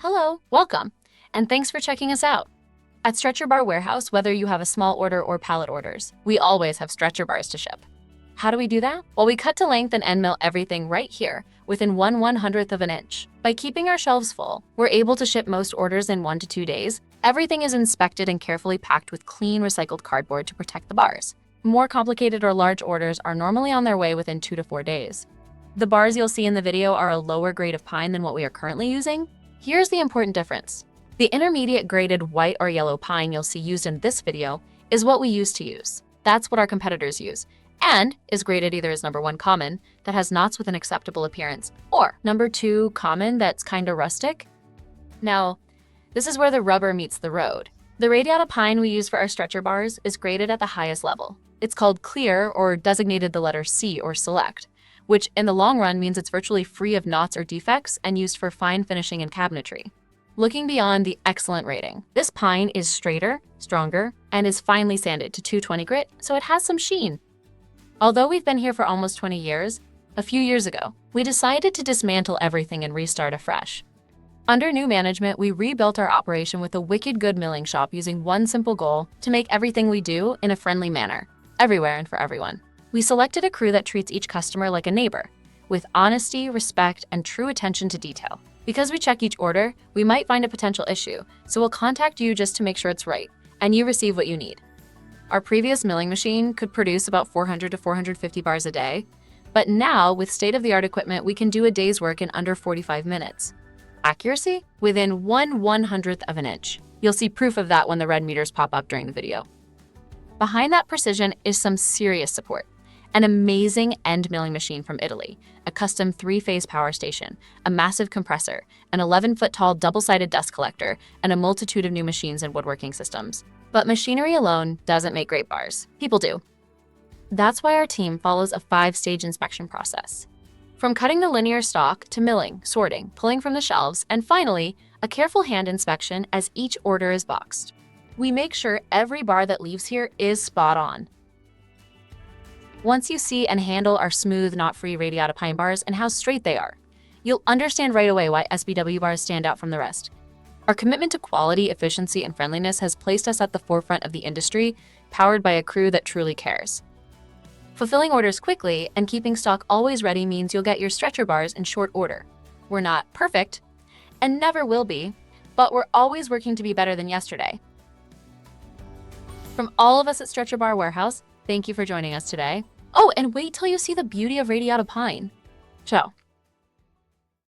Hello, welcome, and thanks for checking us out. At Stretcher Bar Warehouse, whether you have a small order or pallet orders, we always have stretcher bars to ship. How do we do that? Well, we cut to length and end mill everything right here within 1/100th of an inch. By keeping our shelves full, we're able to ship most orders in 1 to 2 days. Everything is inspected and carefully packed with clean recycled cardboard to protect the bars. More complicated or large orders are normally on their way within 2 to 4 days. The bars you'll see in the video are a lower grade of pine than what we are currently using. Here's the important difference. The intermediate graded white or yellow pine you'll see used in this video is what we used to use. That's what our competitors use, and is graded either as number 1 common, that has knots with an acceptable appearance, or number 2 common, that's kinda rustic. Now, this is where the rubber meets the road. The radiata pine we use for our stretcher bars is graded at the highest level. It's called clear, or designated the letter C or select, which in the long run means it's virtually free of knots or defects and used for fine finishing and cabinetry. Looking beyond the excellent rating, this pine is straighter, stronger, and is finely sanded to 220 grit, so it has some sheen. Although we've been here for almost 20 years, a few years ago, we decided to dismantle everything and restart afresh. Under new management, we rebuilt our operation with a wicked good milling shop using one simple goal: to make everything we do in a friendly manner, everywhere and for everyone. We selected a crew that treats each customer like a neighbor, with honesty, respect, and true attention to detail. Because we check each order, we might find a potential issue, so we'll contact you just to make sure it's right, and you receive what you need. Our previous milling machine could produce about 400 to 450 bars a day, but now, with state-of-the-art equipment, we can do a day's work in under 45 minutes. Accuracy? Within 1/100th of an inch. You'll see proof of that when the red meters pop up during the video. Behind that precision is some serious support. An amazing end milling machine from Italy, a custom 3-phase power station, a massive compressor, an 11-foot-tall double-sided dust collector, and a multitude of new machines and woodworking systems. But machinery alone doesn't make great bars. People do. That's why our team follows a 5-stage inspection process. From cutting the linear stock to milling, sorting, pulling from the shelves, and finally, a careful hand inspection as each order is boxed. We make sure every bar that leaves here is spot on. Once you see and handle our smooth, knot-free radiata pine bars and how straight they are, you'll understand right away why SBW bars stand out from the rest. Our commitment to quality, efficiency, and friendliness has placed us at the forefront of the industry, powered by a crew that truly cares. Fulfilling orders quickly and keeping stock always ready means you'll get your stretcher bars in short order. We're not perfect, and never will be, but we're always working to be better than yesterday. From all of us at Stretcher Bar Warehouse, thank you for joining us today. Oh, and wait till you see the beauty of radiata pine. Ciao.